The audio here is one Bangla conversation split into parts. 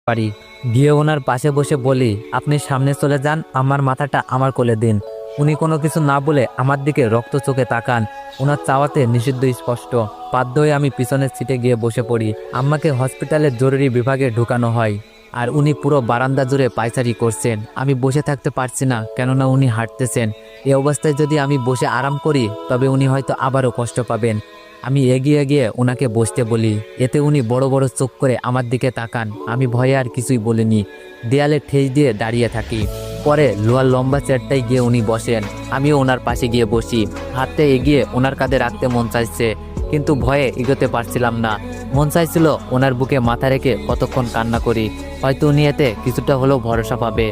পারি। গিয়ে ওনার পাশে বসে বলি, আপনি সামনে চলে যান, আমার মাথাটা আমার কোলে দিন। উনি কোনো কিছু না বলে আমার দিকে রক্ত চোখে তাকান। ওনার চাওয়াতে নিষিদ্ধ স্পষ্ট। বাধ্য হয়ে আমি পিছনের সিটে গিয়ে বসে পড়ি। আম্মাকে হসপিটালের জরুরি বিভাগে ঢুকানো হয়, আর উনি পুরো বারান্দা জুড়ে পায়চারি করছেন। আমি বসে থাকতে পারছি না, কেননা উনি হাঁটতেছেন। এই অবস্থায় যদি আমি বসে আরাম করি তবে উনি হয়তো আবারও কষ্ট পাবেন। আমি এগিয়ে গিয়ে ওনাকে বসতে বলি, এতে উনি বড় বড় চোখ করে আমার দিকে তাকান। আমি ভয়ে আর কিছুই বলিনি, দেয়ালে ঠেস দিয়ে দাঁড়িয়ে থাকি। পরে লোহার লম্বা চেয়ারটায় গিয়ে উনি বসেন। আমিও ওনার পাশে গিয়ে বসি। হাতটা এগিয়ে ওনার কাঁধে রাখতে মন চাইছে, কিন্তু ভয়ে এগোতে পারছিলাম না। মন চাইছিল ওনার বুকে মাথা রেখে কতক্ষণ কান্না করি। হয়তো উনি এতে কিছুটা হলেও ভরসা পাবে,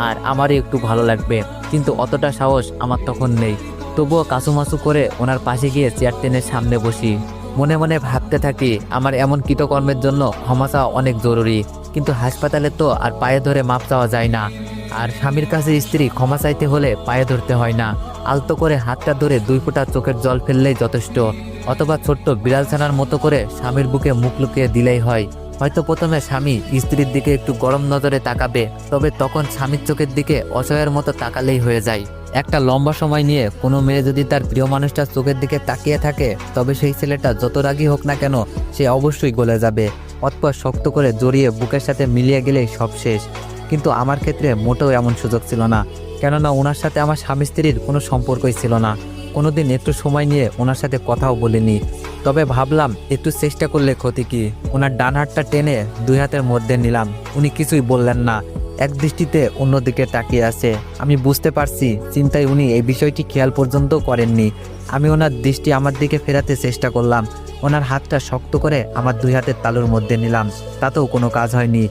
আর আমারও একটু ভালো লাগবে। কিন্তু অতটা সাহস আমার তখন নেই। তবুও কাছুমাছু করে ওনার পাশে গিয়ে চেয়ার টেনে সামনে বসি। মনে মনে ভাবতে থাকি, আমার এমন কৃতকর্মের জন্য ক্ষমা চাওয়া অনেক জরুরি, কিন্তু হাসপাতালে তো আর পায়ে ধরে মাপ চাওয়া যায় না। আর স্বামীর কাছে স্ত্রী ক্ষমা চাইতে হলে পায়ে ধরতে হয় না, আলতো করে হাতটা ধরে 2 ফোঁটা চোখের জল ফেললেই যথেষ্ট। অথবা ছোট্ট বিড়াল ছানার মতো করে স্বামীর বুকে মুখ লুকিয়ে দিলেই হয়। হয়তো প্রথমে স্বামী স্ত্রীর দিকে একটু গরম নজরে তাকাবে, তবে তখন স্বামীর চোখের দিকে অসহায়ের মতো তাকালেই হয়ে যায়। একটা লম্বা সময় নিয়ে কোনো মেয়ে যদি তার প্রিয় মানুষটার চোখের দিকে তাকিয়ে থাকে, তবে সেই ছেলেটা যত রাগী হোক না কেন, সে অবশ্যই গলে যাবে। অতঃপর শক্ত করে জড়িয়ে বুকের সাথে মিলিয়ে গেলেই সব শেষ। কিন্তু আমার ক্ষেত্রে মোটেও এমন সুযোগ ছিল না, কেননা ওনার সাথে আমার স্বামী স্ত্রীর কোনো সম্পর্কই ছিল না। কোনোদিন একটু সময় নিয়ে ওনার সাথে কথাও বলিনি। তবে ভাবলাম একটু চেষ্টা করলে ক্ষতি কি। ওনার ডান হাতটা টেনে 2 হাতের মধ্যে নিলাম। উনি কিছুই বললেন না, এক দৃষ্টিতে অন্যদিকে তাকিয়ে আছে। আমি বুঝতে পারছি চিন্তায় উনি এই বিষয়টি খেয়াল পর্যন্ত করেননি। আমি ওনার দৃষ্টি আমার দিকে ফেরাতে চেষ্টা করলাম। ওনার হাতটা শক্ত করে আমার 2 হাতের তালুর মধ্যে নিলাম, তাতেও কোনো কাজ হয়নি।